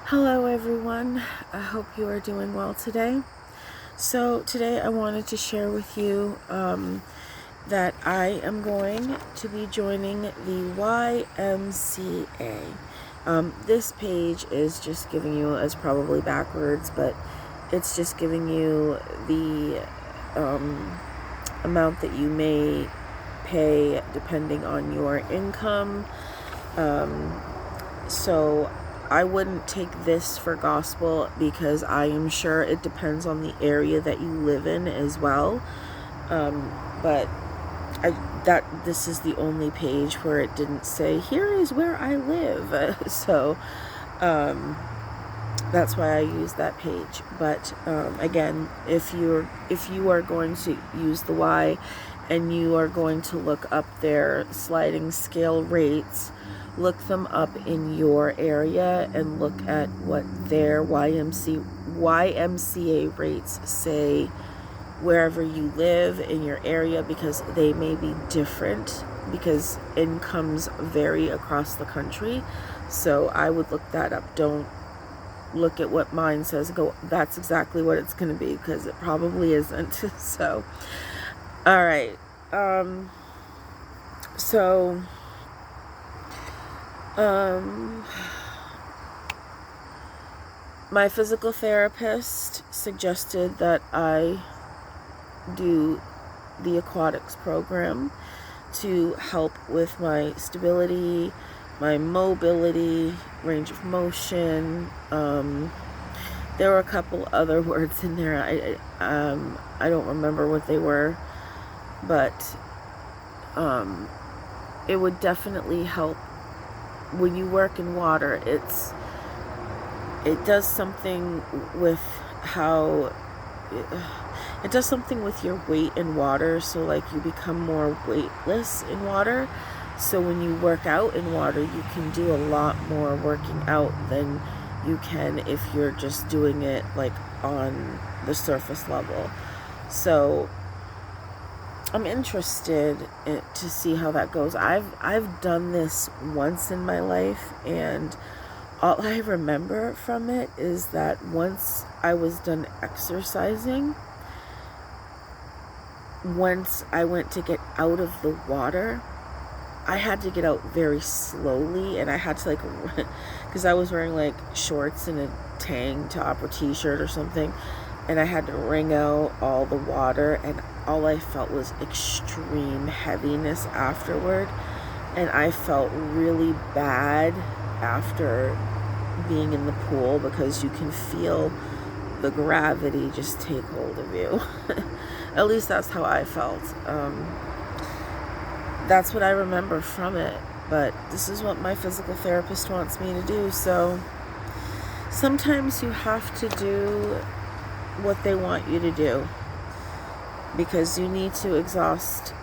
Hello everyone, I hope you are doing well today. So today I wanted to share with you that I am going to be joining the YMCA. This page is just giving you, it's probably backwards, but it's just giving you the amount that you may pay depending on your income. So I wouldn't take this for gospel because I am sure it depends on the area that you live in as well. But this is the only page where it didn't say here is where I live. So that's why I use that page. But again, if you are going to use the Y and you are going to look up their sliding scale rates, look them up in your area and look at what their YMCA rates say wherever you live in your area, because they may be different because incomes vary across the country. So I would look that up. Don't look at what mine says and go, that's exactly what it's going to be, because it probably isn't. So, all right. My physical therapist suggested that I do the aquatics program to help with my stability, my mobility, range of motion. There were a couple other words in there. I don't remember what they were, but it would definitely help. When you work in water, it does something with how it does something with your weight in water. So like you become more weightless in water. So when you work out in water, you can do a lot more working out than you can if you're just doing it like on the surface level. So I'm interested to see how that goes. I've done this once in my life, and all I remember from it is that once I was done exercising, once I went to get out of the water, I had to get out very slowly, and I had to like run, because I was wearing like shorts and a tank top or t-shirt or something, and I had to wring out all the water, and all I felt was extreme heaviness afterward, and I felt really bad after being in the pool because you can feel the gravity just take hold of you. At least that's how I felt. That's what I remember from it, but this is what my physical therapist wants me to do. So sometimes you have to do what they want you to do, because you need to exhaust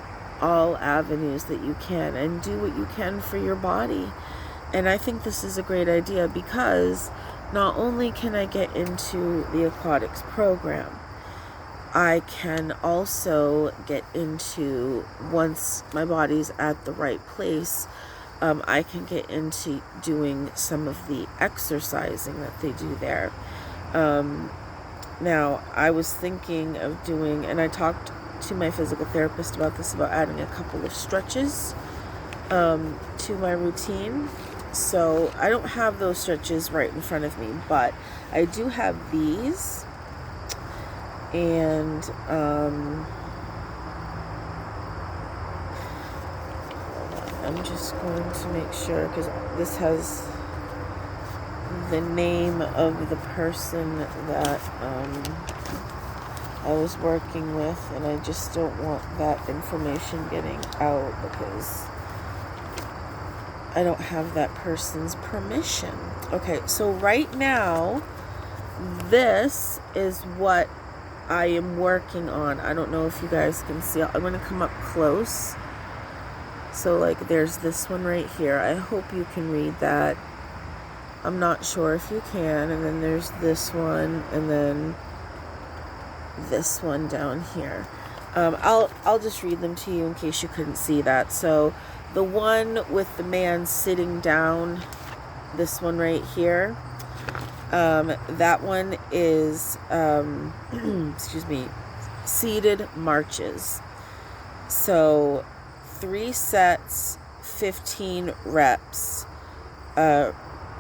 all avenues that you can and do what you can for your body. And I think this is a great idea, because not only can I get into the aquatics program, I can also get into, once my body's at the right place, I can get into doing some of the exercising that they do there. Now, I was thinking of doing, and I talked to my physical therapist about this, about adding a couple of stretches to my routine. So I don't have those stretches right in front of me, but I do have these. And I'm just going to make sure, because this has the name of the person that I was working with, and I just don't want that information getting out because I don't have that person's permission. Okay, so right now, this is what I am working on. I don't know if you guys can see. I'm going to come up close. So like there's this one right here. I hope you can read that. I'm not sure if you can. And then there's this one, and then this one down here. I'll just read them to you in case you couldn't see that. So the one with the man sitting down, this one right here, That one is, excuse me, seated marches. So 3 sets, 15 reps,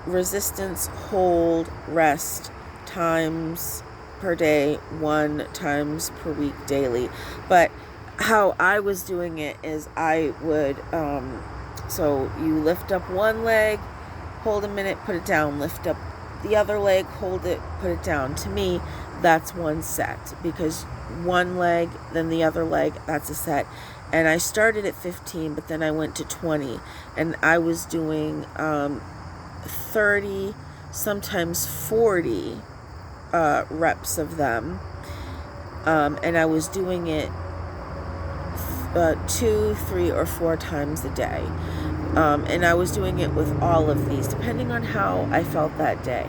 resistance, hold, rest, times per day, 1 times per week daily. But how I was doing it is I would, so you lift up one leg, hold a minute, put it down, lift up the other leg, hold it, put it down. To me, that's 1 set, because one leg, then the other leg, that's a set. And I started at 15, but then I went to 20, and I was doing 30, sometimes 40 reps of them, and I was doing it 2, 3, or 4 times a day, and I was doing it with all of these depending on how I felt that day.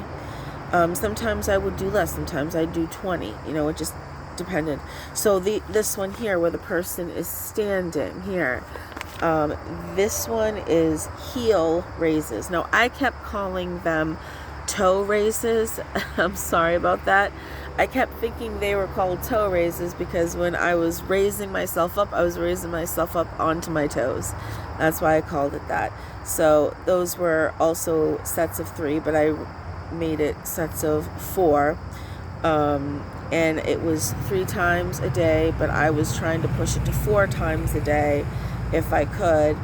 Sometimes I would do less, sometimes I'd do 20, it just depended. So this one here where the person is standing here, this one is heel raises. Now I kept calling them toe raises. I'm sorry about that. I kept thinking they were called toe raises because when I was raising myself up, I was raising myself up onto my toes. That's why I called it that. So those were also sets of 3, but I made it sets of 4. And it was 3 times a day, but I was trying to push it to 4 times a day if I could.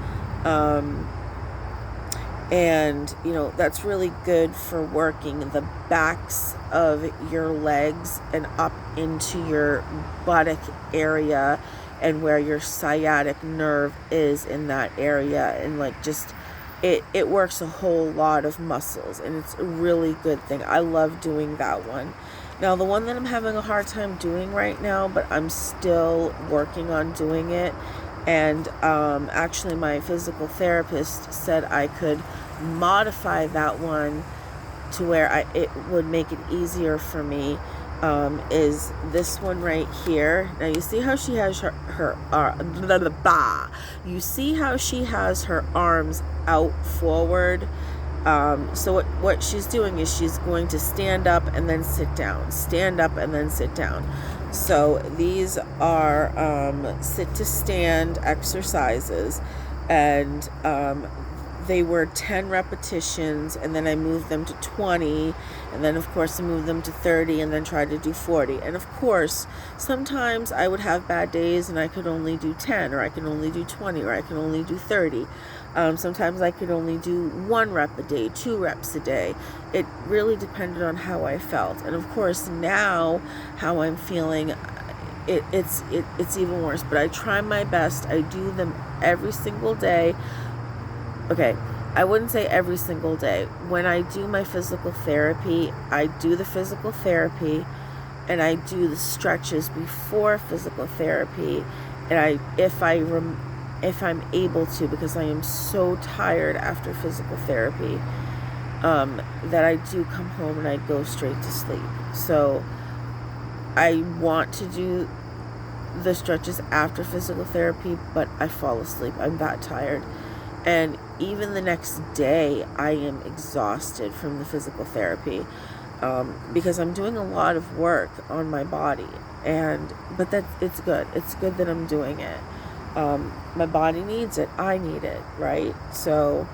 And that's really good for working the backs of your legs and up into your buttock area and where your sciatic nerve is in that area, and it works a whole lot of muscles, and it's a really good thing. I love doing that one. Now the one that I'm having a hard time doing right now, but I'm still working on doing it, and actually my physical therapist said I could modify that one to where it would make it easier for me, is this one right here. Now you see how she has you see how she has her arms out forward. So what she's doing is she's going to stand up and then sit down, stand up and then sit down. So these are sit to stand exercises, and they were 10 repetitions, and then I moved them to 20, and then of course I moved them to 30, and then tried to do 40. And of course sometimes I would have bad days and I could only do 10, or I could only do 20, or I could only do 30. Sometimes I could only do 1 rep a day, 2 reps a day. It really depended on how I felt. And of course now how I'm feeling, it's even worse, but I try my best. I do them every single day. Okay, I wouldn't say every single day. When I do my physical therapy, I do the physical therapy, and I do the stretches before physical therapy, and if I'm able to, because I am so tired after physical therapy, that I do come home and I go straight to sleep. So I want to do the stretches after physical therapy, but I fall asleep. I'm that tired. And even the next day, I am exhausted from the physical therapy, because I'm doing a lot of work on my body. But it's good. It's good that I'm doing it. My body needs it. I need it, right? So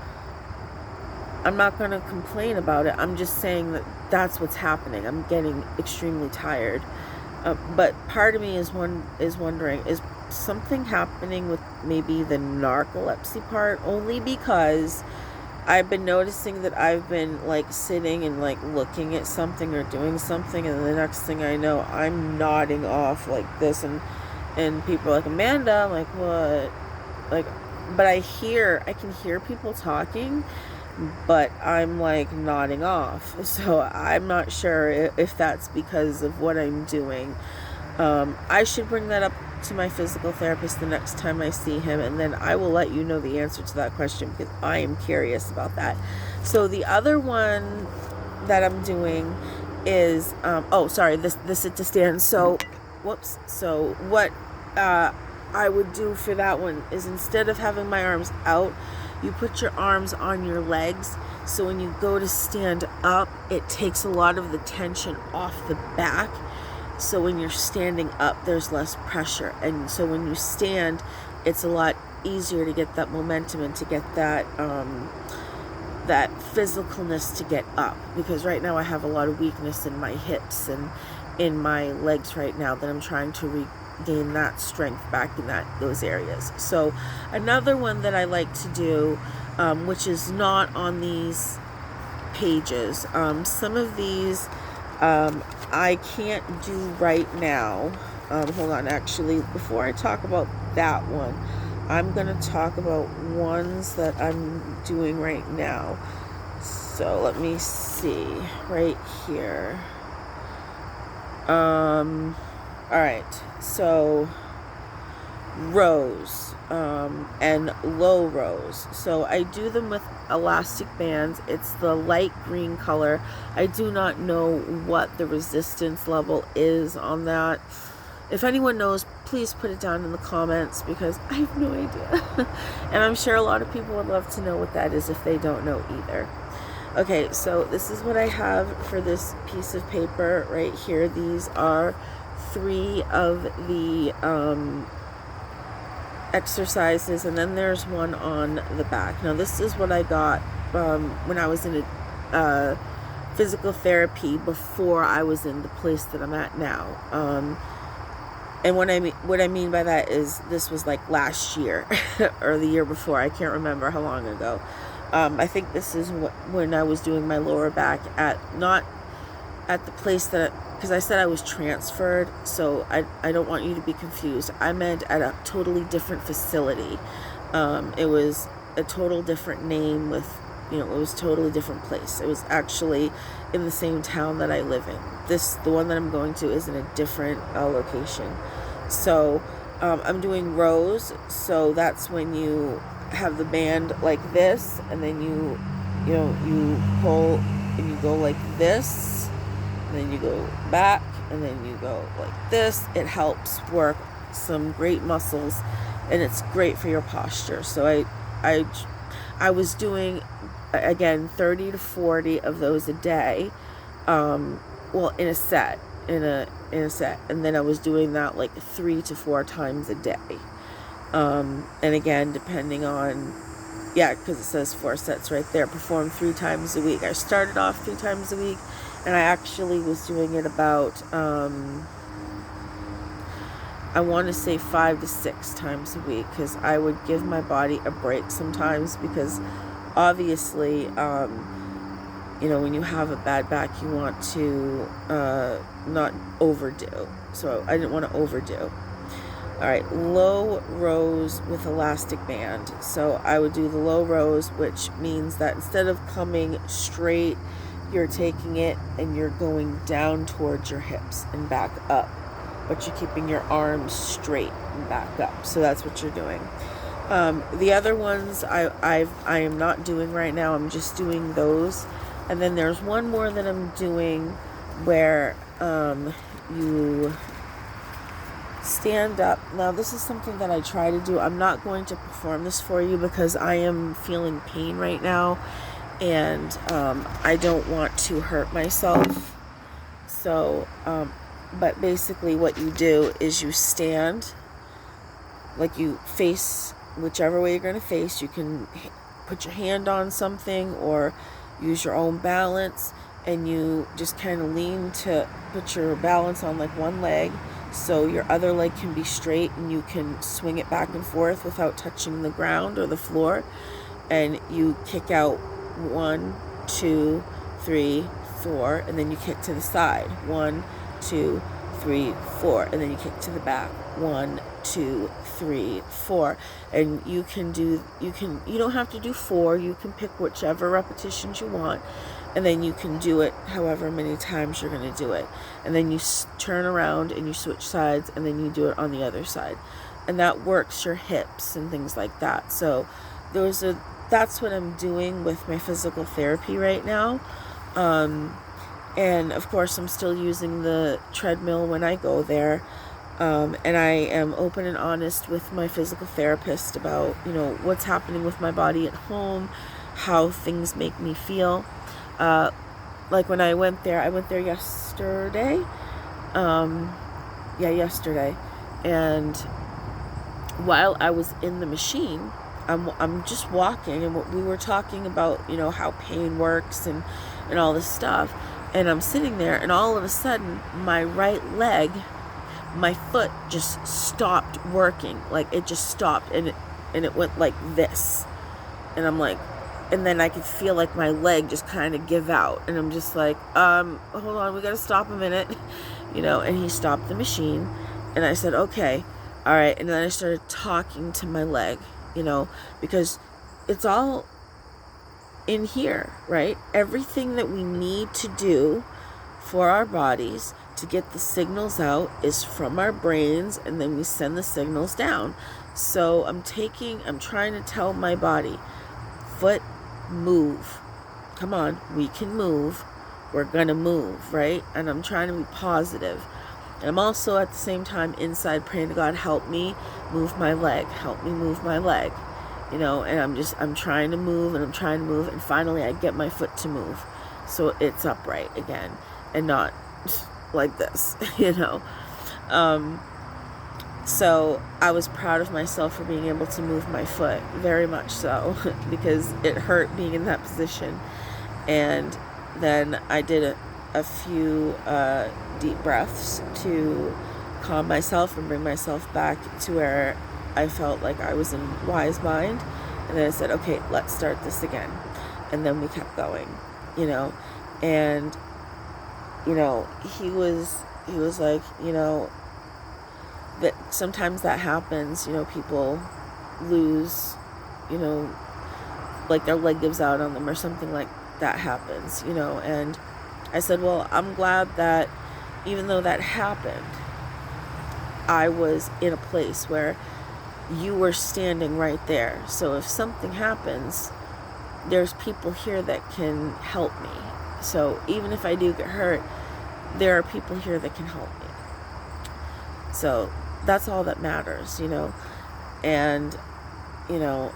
I'm not going to complain about it. I'm just saying that that's what's happening. I'm getting extremely tired. But part of me is wondering, is something happening with maybe the narcolepsy part? Only because I've been noticing that I've been sitting and looking at something or doing something, and the next thing I know, I'm nodding off like this, and people are like, Amanda, I'm like, what? But I can hear people talking, but I'm nodding off. So I'm not sure if that's because of what I'm doing. I should bring that up to my physical therapist the next time I see him, and then I will let you know the answer to that question, because I am curious about that. So the other one that I'm doing is the sit to stand. So what I would do for that one is, instead of having my arms out, you put your arms on your legs So when you go to stand up, it takes a lot of the tension off the back. So when you're standing up, there's less pressure. And so when you stand, it's a lot easier to get that momentum and to get that that physicalness to get up. Because right now I have a lot of weakness in my hips and in my legs right now that I'm trying to regain that strength back in those areas. So another one that I like to do, which is not on these pages, some of these I can't do right now. Hold on, actually, before I talk about that one, I'm going to talk about ones that I'm doing right now. So let me see, right here. Alright, so rows, and low rows. So I do them with elastic bands. It's the light green color. I do not know what the resistance level is on that. If anyone knows, please put it down in the comments, because I have no idea. And I'm sure a lot of people would love to know what that is if they don't know either. Okay, so this is what I have for this piece of paper right here. These are 3 of the exercises, and then there's one on the back. Now this is what I got when I was in a physical therapy before I was in the place that I'm at now. And what I mean by that is this was like last year or the year before. I can't remember how long ago. I think this is when I was doing my lower back not at the place that, because I said I was transferred, so I don't want you to be confused. I meant at a totally different facility. It was a total different name with, it was a totally different place. It was actually in the same town that I live in. The one that I'm going to is in a different location. So I'm doing rows. So that's when you have the band like this, and then you pull and you go like this, and then you go back, and then you go like this. It helps work some great muscles, and it's great for your posture. So I was doing, again, 30 to 40 of those a day, well, in a set, and then I was doing that like 3 to 4 times a day. And again, depending on, because it says 4 sets right there, perform 3 times a week. I started off 3 times a week, and I actually was doing it about, I want to say 5 to 6 times a week, because I would give my body a break sometimes, because obviously, when you have a bad back, you want to not overdo. So I didn't want to overdo. All right, low rows with elastic band. So I would do the low rows, which means that instead of coming straight, you're taking it and you're going down towards your hips and back up, but you're keeping your arms straight and back up. So that's what you're doing. The other ones I am not doing right now. I'm just doing those. And then there's one more that I'm doing where you stand up. Now this is something that I try to do. I'm not going to perform this for you because I am feeling pain right now, and I don't want to hurt myself. So but basically what you do is you stand, like you face whichever way you're going to face. You can put your hand on something or use your own balance, and you just kind of lean to put your balance on like one leg, so your other leg can be straight, and you can swing it back and forth without touching the ground or the floor. And you kick out 1, 2, 3, 4, and then you kick to the side. 1, 2, 3, 4, and then you kick to the back. 1, 2, 3, 4. And you don't have to do 4. You can pick whichever repetitions you want, and then you can do it however many times you're going to do it. And then you turn around and you switch sides, and then you do it on the other side, and that works your hips and things like that. So that's what I'm doing with my physical therapy right now. And of course I'm still using the treadmill when I go there. And I am open and honest with my physical therapist about, what's happening with my body at home, how things make me feel. Like when I went there yesterday. Yesterday. And while I was in the machine, I'm just walking, and we were talking about, you know, how pain works and all this stuff. And I'm sitting there, and all of a sudden, my right leg, my foot just stopped working. Like, it just stopped, and it went like this. And I'm like, and then I could feel like my leg just kind of give out. And I'm just like, hold on, we got to stop a minute. You know, and he stopped the machine. And I said, okay, all right. And then I started talking to my leg, you know, because it's all in here, right? Everything that we need to do for our bodies to get the signals out is from our brains, and then we send the signals down. So I'm trying to tell my body, foot, move. Come on, we can move. We're gonna move, right? And I'm trying to be positive. And I'm also at the same time inside praying to God, help me move my leg. Help me move my leg. You know, and I'm trying to move, and I'm trying to move, and finally I get my foot to move. So it's upright again and not like this, you know. So I was proud of myself for being able to move my foot, very much so, because it hurt being in that position. And then I did a few deep breaths to calm myself and bring myself back to where I felt like I was in wise mind. And then I said, okay, let's start this again. And then we kept going, you know. And, you know, he was like, you know, that sometimes that happens, you know, people lose, you know, like their leg gives out on them or something like that happens, you know. And I said, well, I'm glad that even though that happened, I was in a place where you were standing right there. So if something happens, there's people here that can help me. So even if I do get hurt, there are people here that can help me. So that's all that matters, you know. And, you know,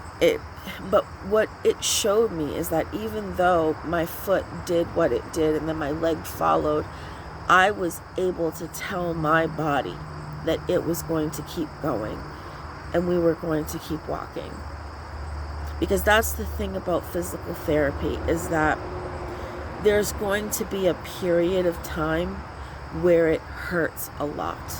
but what it showed me is that even though my foot did what it did and then my leg followed, I was able to tell my body that it was going to keep going and we were going to keep walking. Because that's the thing about physical therapy, is that there's going to be a period of time where it hurts a lot,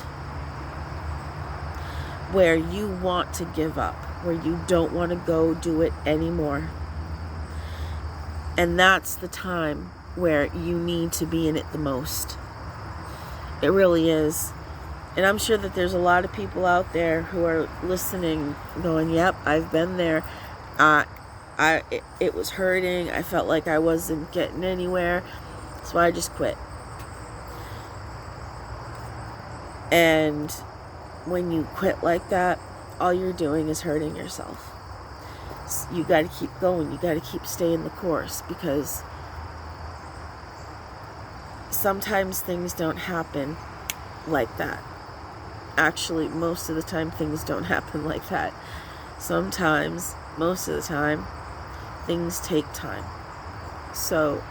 where you want to give up, where you don't want to go do it anymore. And that's the time where you need to be in it the most. It really is. And I'm sure that there's a lot of people out there who are listening going, yep, I've been there. It was hurting. I felt like I wasn't getting anywhere. So I just quit. And when you quit like that, all you're doing is hurting yourself. You got to keep going. You got to keep staying the course, because sometimes things don't happen like that. Actually, most of the time things don't happen like that. Sometimes, most of the time, things take time. So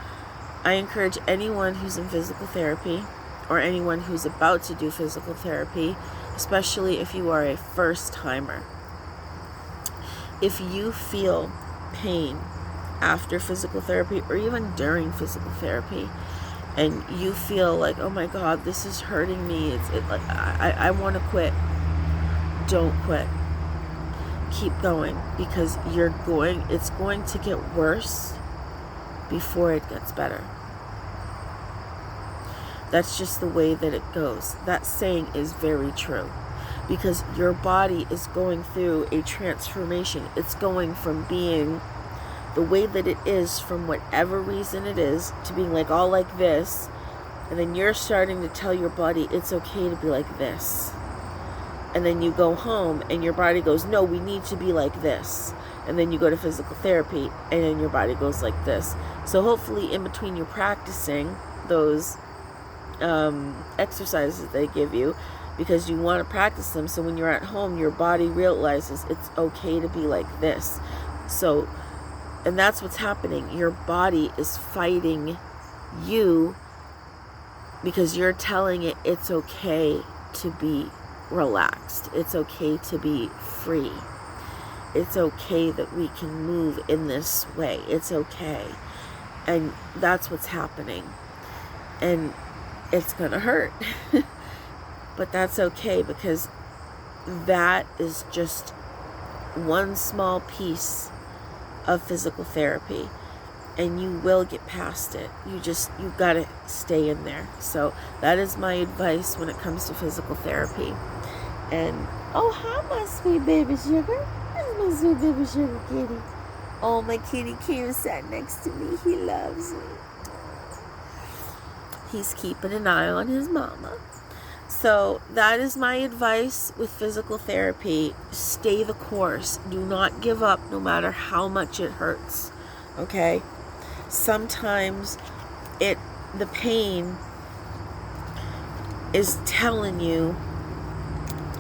I encourage anyone who's in physical therapy, or anyone who's about to do physical therapy, especially if you are a first timer, if you feel pain after physical therapy or even during physical therapy, and you feel like, oh my God, this is hurting me, I want to quit, don't quit. Keep going, because it's going to get worse before it gets better. That's just the way that it goes. That saying is very true, because your body is going through a transformation. It's going from being the way that it is, from whatever reason it is, to being like all like this, and then you're starting to tell your body it's okay to be like this. And then you go home and your body goes, no, we need to be like this. And then you go to physical therapy and then your body goes like this. So hopefully in between you're practicing those exercises they give you, because you want to practice them, so when you're at home your body realizes it's okay to be like this. So And that's what's happening. Your body is fighting you because you're telling it it's okay to be relaxed. It's okay to be free. It's okay that we can move in this way. It's okay. And that's what's happening. And it's gonna hurt. But that's okay, because that is just one small piece of physical therapy, and you will get past it. You gotta stay in there. So that is my advice when it comes to physical therapy. And oh, hi, my sweet baby sugar. That's my sweet baby sugar kitty. Oh, my kitty came and sat next to me. He loves me. He's keeping an eye on his mama. So that is my advice with physical therapy. Stay the course. Do not give up, no matter how much it hurts. Okay? Sometimes the pain is telling you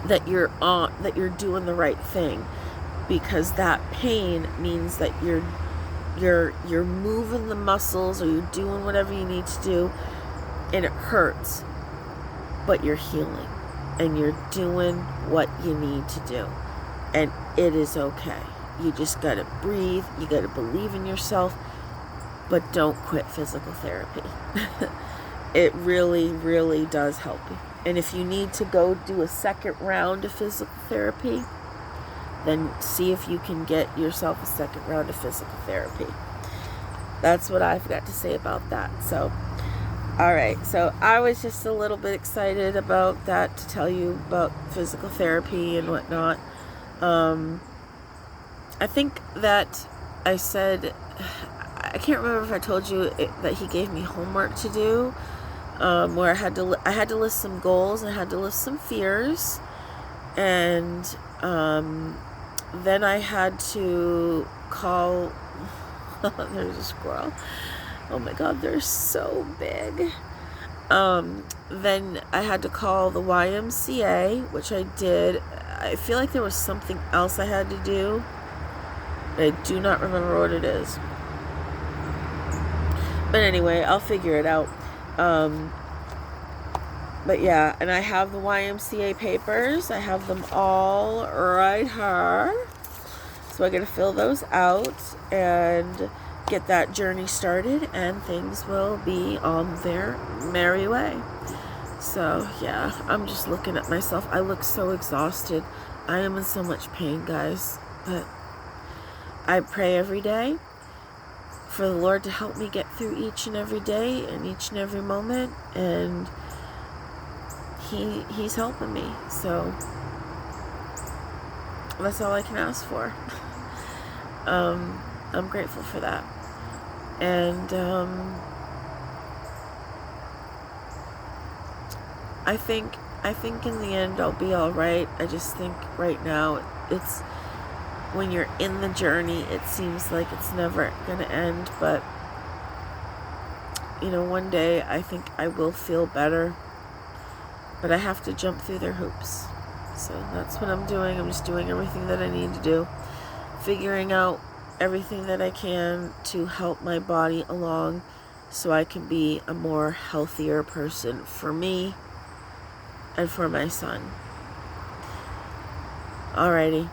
that you're doing the right thing, because that pain means that you're moving the muscles, or you're doing whatever you need to do, and it hurts, but you're healing and you're doing what you need to do, and it is okay. You just gotta breathe, you gotta believe in yourself, but don't quit physical therapy. It really, really does help you. And if you need to go do a second round of physical therapy, then see if you can get yourself a second round of physical therapy. That's what I've got to say about that. So, all right. So I was just a little bit excited about that, to tell you about physical therapy and whatnot. I think that I said, I can't remember if I told you that he gave me homework to do, where I had to list some goals, and I had to list some fears, and then I had to call. There's a squirrel. Oh my God, they're so big. Then I had to call the YMCA, which I did. I feel like there was something else I had to do. I do not remember what it is. But anyway, I'll figure it out. But yeah, and I have the YMCA papers. I have them all right here. So I got to fill those out and get that journey started, and things will be on their merry way. So yeah, I'm just looking at myself. I look so exhausted. I am in so much pain, guys. But I pray every day for the Lord to help me get through each and every day and each and every moment, and He's helping me. So that's all I can ask for. I'm grateful for that. And I think in the end I'll be all right. I just think right now it's, when you're in the journey, it seems like it's never gonna end, but you know, one day I think I will feel better, but I have to jump through their hoops. So that's what I'm doing. I'm just doing everything that I need to do, figuring out everything that I can to help my body along, so I can be a more healthier person for me and for my son. Alrighty.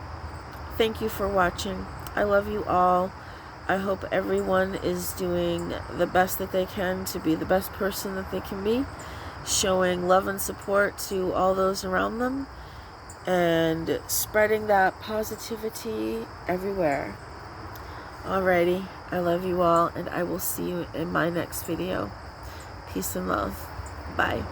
Thank you for watching. I love you all. I hope everyone is doing the best that they can to be the best person that they can be, showing love and support to all those around them, and spreading that positivity everywhere. Alrighty, I love you all, and I will see you in my next video. Peace and love. Bye.